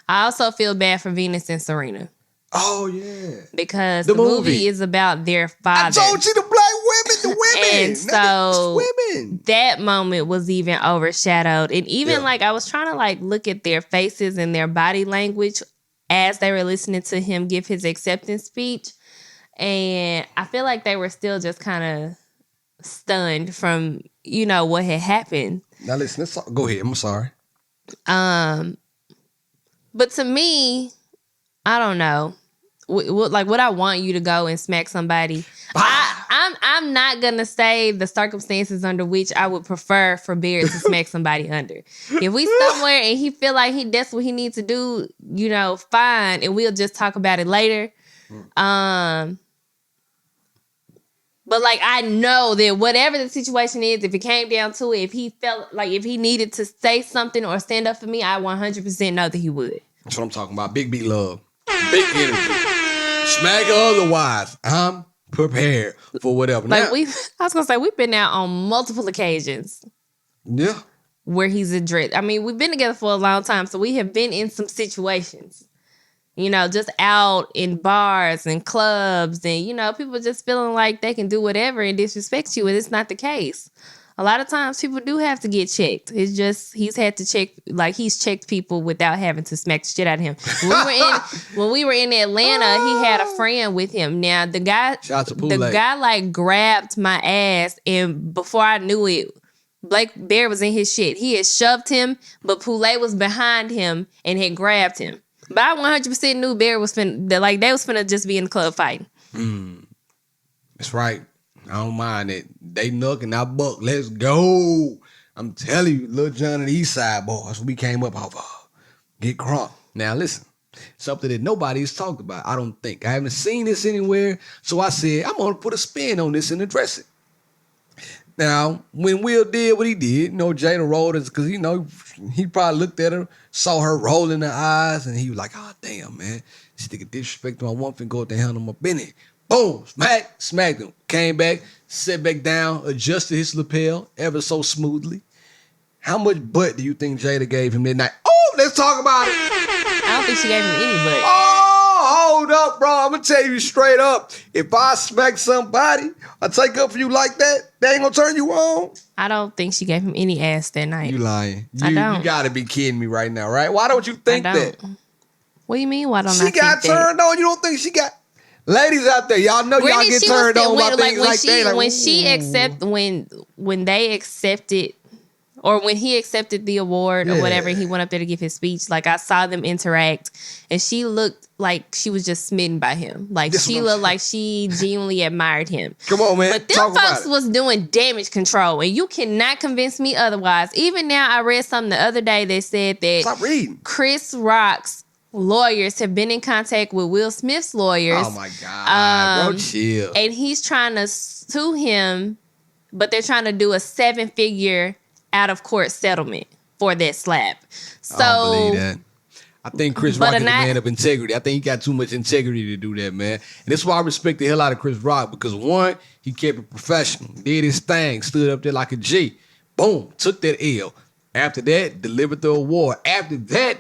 S2: I also feel bad for Venus and Serena.
S1: Oh, yeah.
S2: Because the movie is about their father.
S1: I told you, the black women, the women.
S2: And so
S1: women.
S2: That moment was even overshadowed. And even I was trying to look at their faces and their body language as they were listening to him give his acceptance speech. And I feel like they were still just kind of stunned from, what had happened.
S1: Now listen, go ahead. I'm sorry.
S2: But to me, I don't know. Would I want you to go and smack somebody? I'm not gonna say the circumstances under which I would prefer for Beard to smack somebody under. If we somewhere and he feel like that's what he needs to do, fine, and we'll just talk about it later. But I know that whatever the situation is, if it came down to it, if he felt like if he needed to say something or stand up for me, I 100% know that he would.
S1: That's what I'm talking about. Big B love. Big energy. Smack or otherwise, I'm prepared for whatever.
S2: Like
S1: now,
S2: I was gonna say we've been out on multiple occasions
S1: yeah.
S2: where he's addressed. I mean, we've been together for a long time, so we have been in some situations. You know, just out in bars and clubs, and you know, people just feeling like they can do whatever and disrespect you, and it's not the case. A lot of times people do have to get checked. It's just he's had to check, like he's checked people without having to smack the shit out of him. When we were in Atlanta, he had a friend with him. Now the guy like grabbed my ass, and before I knew it, Blake Bear was in his shit. He had shoved him, but Poulet was behind him and had grabbed him. But I 100% knew Bear was they was finna just be in the club fighting.
S1: That's right. I don't mind it. They knuck and I buck. Let's go. I'm telling you, Lil John and the East Side boys, we came up off get crunk. Now listen, something that nobody's talked about, I don't think. I haven't seen this anywhere, so I said, I'm going to put a spin on this and address it. Now, when Will did what he did, Jada rolled us because, he probably looked at her, saw her rolling her eyes, and he was like, oh, damn, man. This nigga disrespect to my woman and go to handle my business. Boom, smacked him. Came back, sat back down, adjusted his lapel ever so smoothly. How much butt do you think Jada gave him that night? Oh, let's talk about it.
S2: I don't think she gave him any butt.
S1: Oh, hold up, bro. I'm going to tell you straight up. If I smack somebody, I take up for you like that, they ain't going to turn you on.
S2: I don't think she gave him any ass that night.
S1: You lying.
S2: I don't.
S1: You got to be kidding me right now, right? Why don't you think that?
S2: What do you mean, why don't I think that?
S1: She got turned on. You don't think she got... Ladies out there, y'all know y'all get turned on by things like that.
S2: When they accepted, or when he accepted the award or whatever, he went up there to give his speech. Like I saw them interact, and she looked like she was just smitten by him. Like she looked like she genuinely admired him.
S1: Come on, man.
S2: But them folks was doing damage control, and you cannot convince me otherwise. Even now, I read something the other day that said that
S1: stop reading.
S2: Chris Rock's lawyers have been in contact with Will Smith's lawyers.
S1: Oh my God, bro, chill.
S2: And he's trying to sue him, but they're trying to do a 7-figure out-of-court settlement for that slap. So
S1: I don't believe that. I think Chris Rock is a man of integrity. I think he got too much integrity to do that, man. And that's why I respect the hell out of Chris Rock, because one, he kept it professional, did his thing, stood up there like a G. Boom, took that L. After that, delivered the award. After that,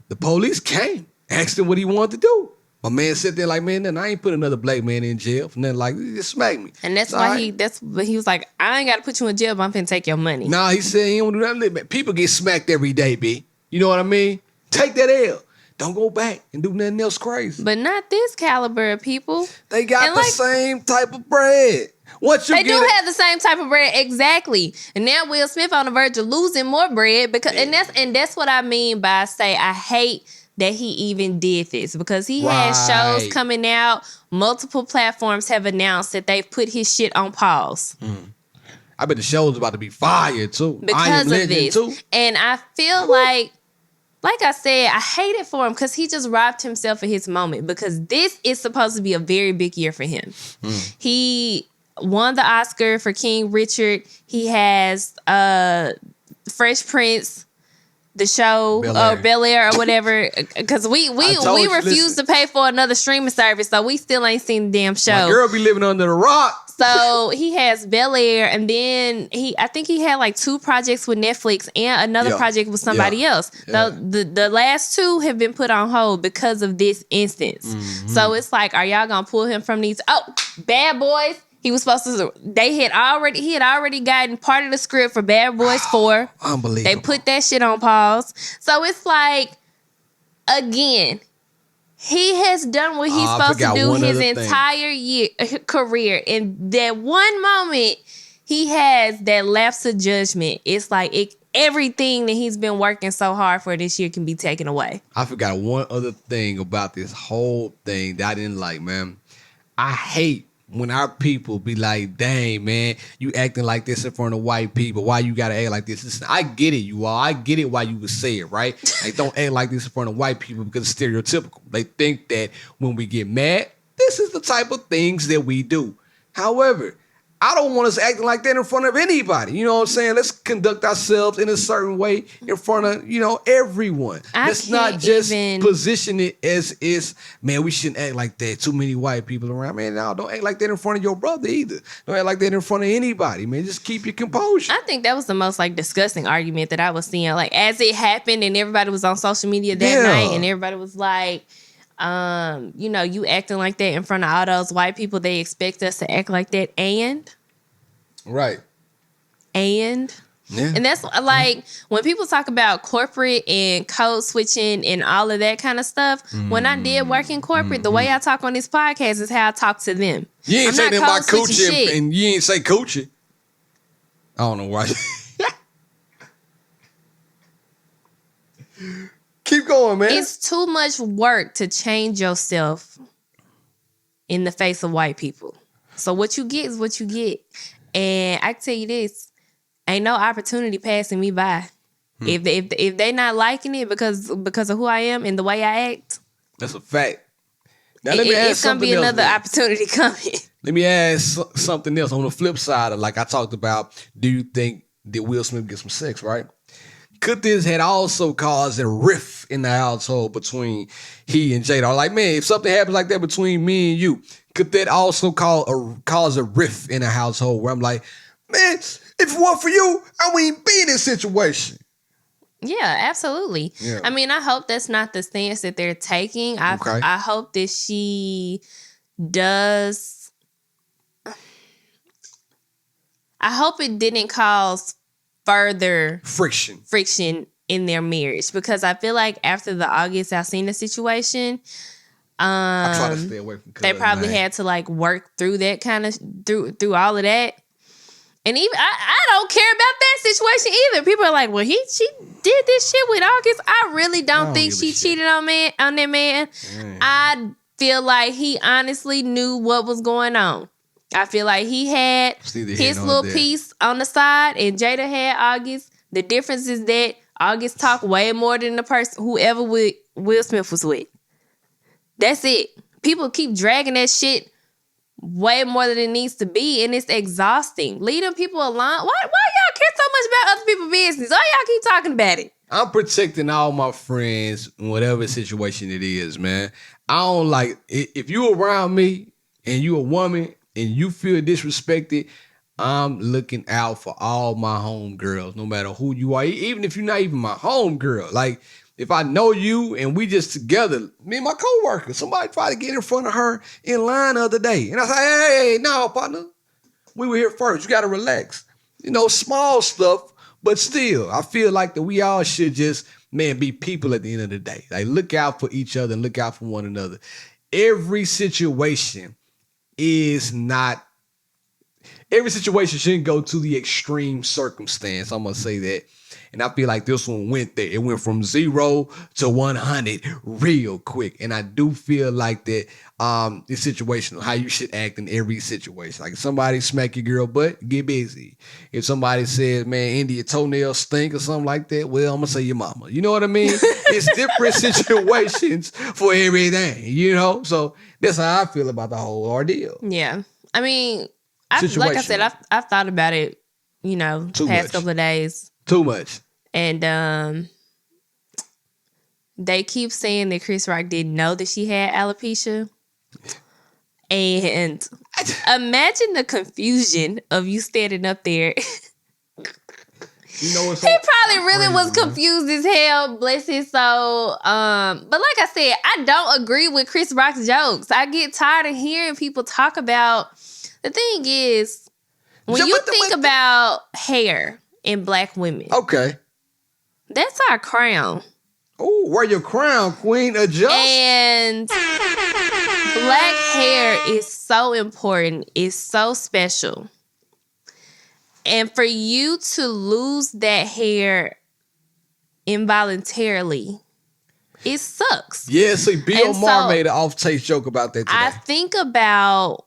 S1: the police came, asked him what he wanted to do. My man sat there like, man, I ain't put another black man in jail for nothing like this. Just smack me.
S2: And that's why he was like, I ain't got to put you in jail, but I'm finna take your money.
S1: Nah, he said he don't do nothing. People get smacked every day, B. You know what I mean? Take that L. Don't go back and do nothing else crazy.
S2: But not this caliber of people.
S1: They got the same type of bread.
S2: They do have the same type of bread, exactly. And now Will Smith on the verge of losing more bread because, and that's what I mean by say I hate that he even did this, because he has shows coming out. Multiple platforms have announced that they've put his shit on pause.
S1: I bet the show's about to be fired too.
S2: Because of this. Too. And I feel like I said, I hate it for him because he just robbed himself of his moment, because this is supposed to be a very big year for him. He won the Oscar for King Richard. He has Fresh Prince, the show, Bel Air or whatever, because we refuse to pay for another streaming service, so we still ain't seen the damn show.
S1: My girl be living under the rock.
S2: So he has Bel Air, and then I think he had like 2 projects with Netflix and another project with somebody else. So the last 2 have been put on hold because of this instance. So it's like, are y'all gonna pull him from these? Oh, Bad Boys. He was supposed to. He had already gotten part of the script for Bad Boys 4.
S1: Unbelievable.
S2: They put that shit on pause. So it's like, again, he has done what he's supposed to do his entire career. And that one moment he has that lapse of judgment, it's like everything that he's been working so hard for this year can be taken away.
S1: I forgot one other thing about this whole thing that I didn't like, man. I hate when our people be like, dang, man, you acting like this in front of white people. Why you gotta act like this? Listen, I get it, you all. I get it why you would say it, right? Like, don't act like this in front of white people because it's stereotypical. They think that when we get mad, this is the type of things that we do. However, I don't want us acting like that in front of anybody. You know what I'm saying? Let's conduct ourselves in a certain way in front of, everyone. Let's not just position it as is, man, we shouldn't act like that. Too many white people around. Man, no, don't act like that in front of your brother either. Don't act like that in front of anybody, man. Just keep your composure.
S2: I think that was the most disgusting argument that I was seeing. As it happened and everybody was on social media that night and everybody was like, you acting like that in front of all those white people, they expect us to act like that
S1: Right.
S2: And that's when people talk about corporate and code switching and all of that kind of stuff. When I did work in corporate, the way I talk on this podcast is how I talk to them.
S1: You ain't say nothing about coochie and you ain't say coochie. I don't know why. Keep going, man.
S2: It's too much work to change yourself in the face of white people. So what you get is what you get. And I can tell you this, ain't no opportunity passing me by. If they not liking it because of who I am and the way I act,
S1: that's a fact. Now let me ask
S2: it's gonna be another opportunity coming.
S1: Let me ask something else on the flip side of like I talked about. Do you think did Will Smith get some sex, right? Could this had also caused a rift in the household between he and Jada? Like, man, if something happens like that between me and you, could that also cause a rift in the household where I'm like, man, if it weren't for you, I wouldn't be in this situation.
S2: Yeah, absolutely. Yeah. I mean, I hope that's not the stance that they're taking. I hope that she does. I hope it didn't cause further friction in their marriage, because I feel like after the August Alsina situation,
S1: I try to stay away from
S2: they probably had to work through that kind of through all of that. And even I don't care about that situation either. People are like, well, she did this shit with August. I really don't think she cheated on that man. I feel like he honestly knew what was going on. I feel like he had his little piece on the side and Jada had August. The difference is that August talked way more than the person whoever Will Smith was with. That's it. People keep dragging that shit way more than it needs to be, and it's exhausting. Leave them people alone. Why y'all care so much about other people's business? Why y'all keep talking about it?
S1: I'm protecting all my friends in whatever situation it is, man. I don't like if you around me and you a woman and you feel disrespected, I'm looking out for all my homegirls, no matter who you are. Even if you're not even my homegirl. Like, if I know you and we just together, me and my coworker, somebody tried to get in front of her in line the other day. And I said, hey, no, partner. We were here first. You got to relax. Small stuff, but still, I feel like that we all should just, man, be people at the end of the day. Like, look out for each other and look out for one another. Every situation shouldn't go to the extreme circumstance. I'm going to say that. And I feel like this one went there. It went from 0 to 100 real quick. And I do feel like that it's situational, how you should act in every situation. Like if somebody smack your girl butt, get busy. If somebody says, man, India, your toenails stink or something like that, well, I'm going to say your mama. You know what I mean? It's different situations for everything, So that's how I feel about the whole ordeal.
S2: Yeah. I mean, like I said, I've thought about it, past couple of days.
S1: Too much.
S2: And they keep saying that Chris Rock didn't know that she had alopecia. And imagine the confusion of you standing up there. He probably really was confused as hell, bless his soul. But like I said, I don't agree with Chris Rock's jokes. I get tired of hearing people talk about. The thing is, when you think about hair in black women,
S1: okay,
S2: that's our crown.
S1: Oh, wear your crown, queen. Adjust.
S2: And black hair is so important. It's so special. And for you to lose that hair involuntarily, it sucks.
S1: Yeah, see, Bill Maher made an off-taste joke about that today.
S2: I think about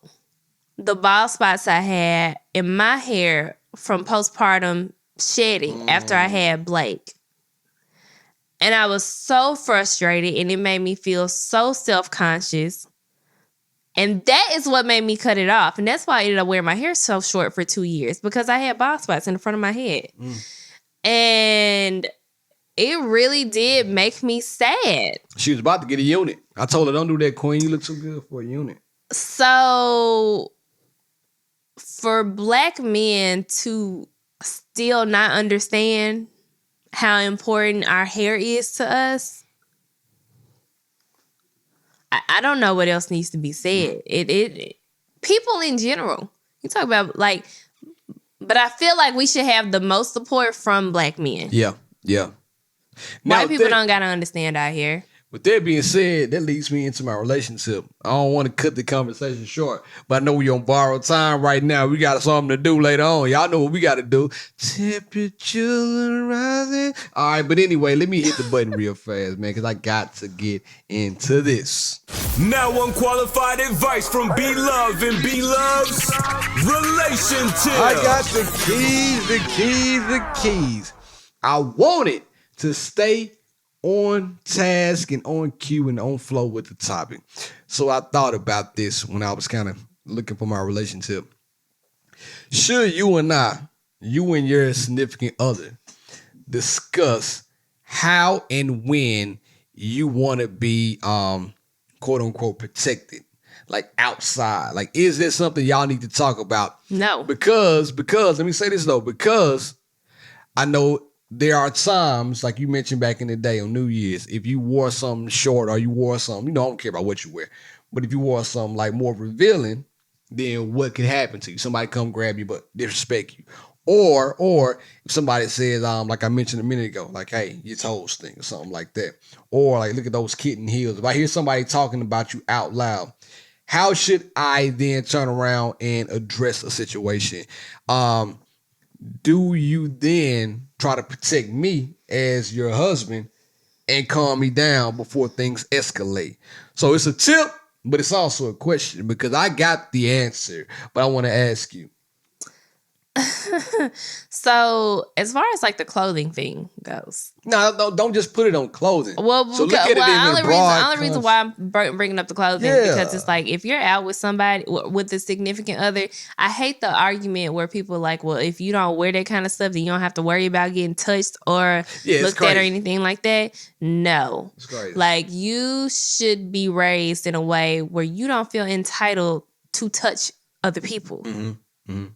S2: the bald spots I had in my hair from postpartum shedding after I had Blake. And I was so frustrated, and it made me feel so self-conscious. And that is what made me cut it off. And that's why I ended up wearing my hair so short for 2 years, because I had bald spots in the front of my head. And it really did make me sad.
S1: She was about to get a unit. I told her, don't do that, Queen. You look too good for a unit.
S2: So for Black men to still not understand how important our hair is to us, I don't know what else needs to be said. It people in general. You talk about like, but I feel like we should have the most support from Black men.
S1: Yeah.
S2: White people don't gotta understand our hair.
S1: With that being said, that leads me into my relationship. I don't want to cut the conversation short, but I know we're on borrowed time right now. We got something to do later on. Y'all know what we got to do. Temperature rising. All right, but anyway, let me hit the button real fast, man, because I got to get into this.
S3: Now unqualified advice from B-Love and B-Love's relationship.
S1: I got the keys. I wanted to stay on task and on cue and on flow with the topic. So I thought about this when I was kind of looking for my relationship. Should you and your significant other, discuss how and when you want to be, quote unquote, protected? Like outside. Like, is there something y'all need to talk about?
S2: No.
S1: Because, let me say this though, because I know there are times, like you mentioned back in the day on New Year's, if you wore something short or you wore something, I don't care about what you wear, but if you wore something like more revealing, then what could happen to you? Somebody come grab you but disrespect you. Or if somebody says, like I mentioned a minute ago, like, hey, your toes stink or something like that. Or like, look at those kitten heels. If I hear somebody talking about you out loud, how should I then turn around and address a situation? Do you then try to protect me as your husband and calm me down before things escalate? So it's a tip, but it's also a question because I got the answer, but I want to ask you.
S2: So as far as like the clothing thing goes,
S1: No, don't just put it on clothing.
S2: Well,
S1: so look at it in
S2: the only reason why I'm bringing up the clothing because it's like if you're out with somebody with a significant other, I hate the argument where people are like, well, if you don't wear that kind of stuff, then you don't have to worry about getting touched or looked at or anything like that. No,
S1: it's crazy.
S2: Like you should be raised in a way where you don't feel entitled to touch other people.
S1: Mm-hmm. Mm-hmm.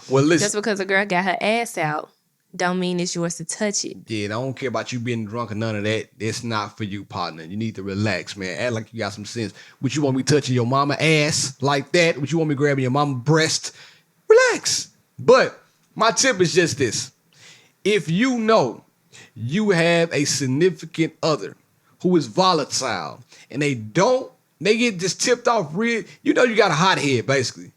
S1: Well, listen.
S2: Just because a girl got her ass out, don't mean it's yours to touch it.
S1: Yeah, I don't care about you being drunk or none of that. It's not for you, partner. You need to relax, man. Act like you got some sense. Would you want me touching your mama ass like that? Would you want me grabbing your mama breast? Relax. But my tip is just this. If you know you have a significant other who is volatile and they get just tipped off real, you got a hot head, basically.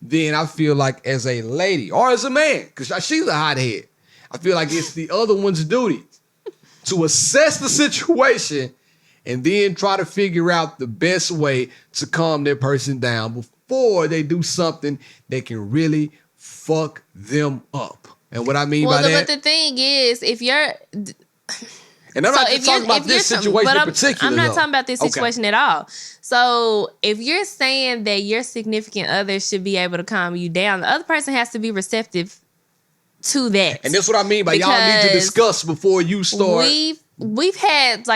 S1: Then I feel like as a lady or as a man, because she's a hothead, I feel like it's the other one's duty to assess the situation and then try to figure out the best way to calm that person down before they do something that can really fuck them up. And what I mean by that...
S2: But the thing is, if you're...
S1: And I'm not talking about this situation in particular.
S2: I'm not talking about this situation at all. So if you're saying that your significant other should be able to calm you down, the other person has to be receptive to that.
S1: And that's what I mean by y'all need to discuss before you start.
S2: We've had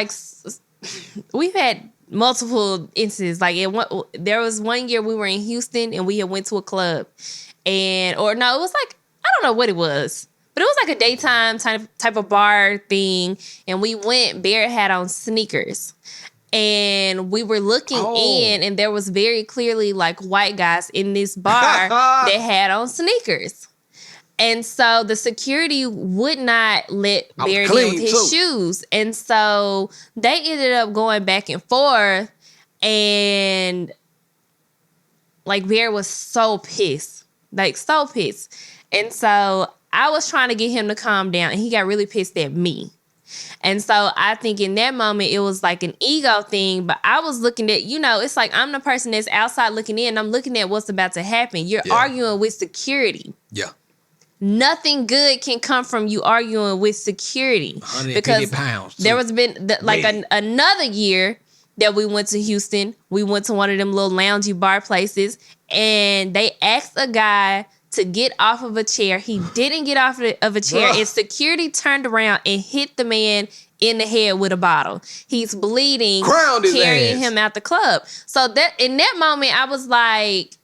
S2: multiple instances. Like there was one year we were in Houston and we had went to a club, it was like, I don't know what it was. But it was like a daytime type of bar thing. And we went, Bear had on sneakers. And we were looking in, and there was very clearly like white guys in this bar that had on sneakers. And so the security would not let Bear deal with his shoes. And so they ended up going back and forth. And like Bear was so pissed. Like so pissed. And so I was trying to get him to calm down, and he got really pissed at me. And so I think in that moment, it was like an ego thing, but I was looking at, it's like I'm the person that's outside looking in. I'm looking at what's about to happen. You're arguing with security.
S1: Yeah.
S2: Nothing good can come from you arguing with security.
S1: 150 pounds.
S2: There was been another year that we went to Houston. We went to one of them little loungy bar places, and they asked a guy to get off of a chair. He didn't get off of a chair, and security turned around and hit the man in the head with a bottle. He's bleeding, carrying him out the club. So that in that moment, I was like,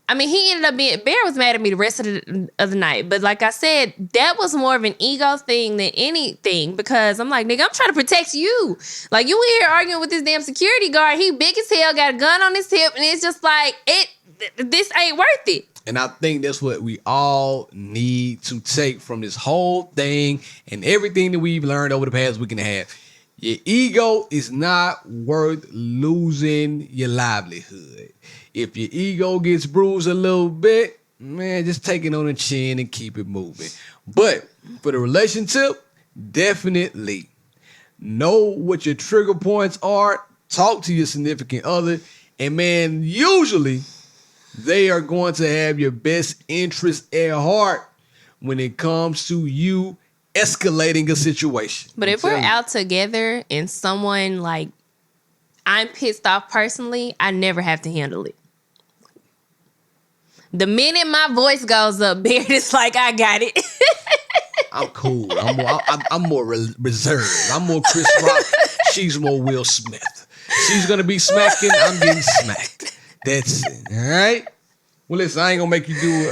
S2: I mean, he ended up being, Bear was mad at me the rest of the night. But like I said, that was more of an ego thing than anything, because I'm like, nigga, I'm trying to protect you. Like, you here arguing with this damn security guard. He big as hell, got a gun on his hip, and it's just like, this ain't worth it.
S1: And I think that's what we all need to take from this whole thing and everything that we've learned over the past week and a half. Your ego is not worth losing your livelihood. If your ego gets bruised a little bit, man, just take it on the chin and keep it moving. But for the relationship, definitely know what your trigger points are. Talk to your significant other. And man, usually they are going to have your best interest at heart when it comes to you escalating a situation.
S2: But if we're out together and someone, like, I'm pissed off personally, I never have to handle it. The minute my voice goes up, Beard is like, I got it.
S1: I'm cool. I'm more reserved. I'm more Chris Rock. She's more Will Smith. She's going to be smacking. I'm getting smacked. That's it. All right? Well, listen, I ain't going to make you do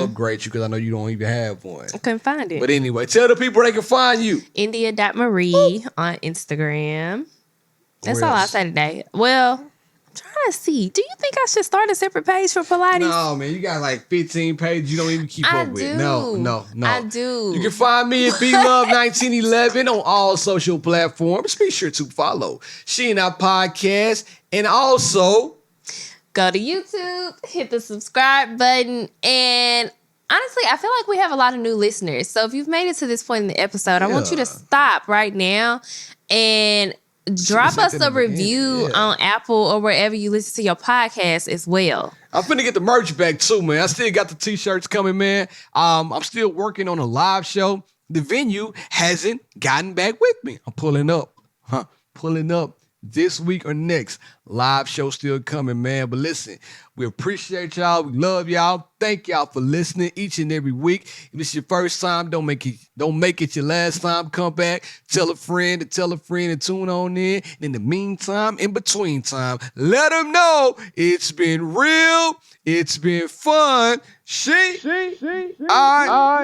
S1: upgrade you, because I know you don't even have one.
S2: I couldn't find it.
S1: But anyway, tell the people they can find you.
S2: India.Marie on Instagram. That's all I'll say today. Well, I'm trying to see. Do you think I should start a separate page for Pilates?
S1: No, man. You got like 15 pages you don't even keep up with. No.
S2: I do.
S1: You can find me at BLove1911 on all social platforms. Be sure to follow She and I Podcast. And also,
S2: go to YouTube, hit the subscribe button, and honestly, I feel like we have a lot of new listeners. So if you've made it to this point in the episode, I want you to stop right now and drop us a review on Apple or wherever you listen to your podcast as well.
S1: I'm finna get the merch back too, man. I still got the t-shirts coming, man. I'm still working on a live show. The venue hasn't gotten back with me. I'm pulling up this week or next. Live show still coming, man. But listen, we appreciate y'all. We love y'all. Thank y'all for listening each and every week. If it's your first time, don't make it your last time. Come back, tell a friend and tune on in. In the meantime, in between time, let them know it's been real. It's been fun. I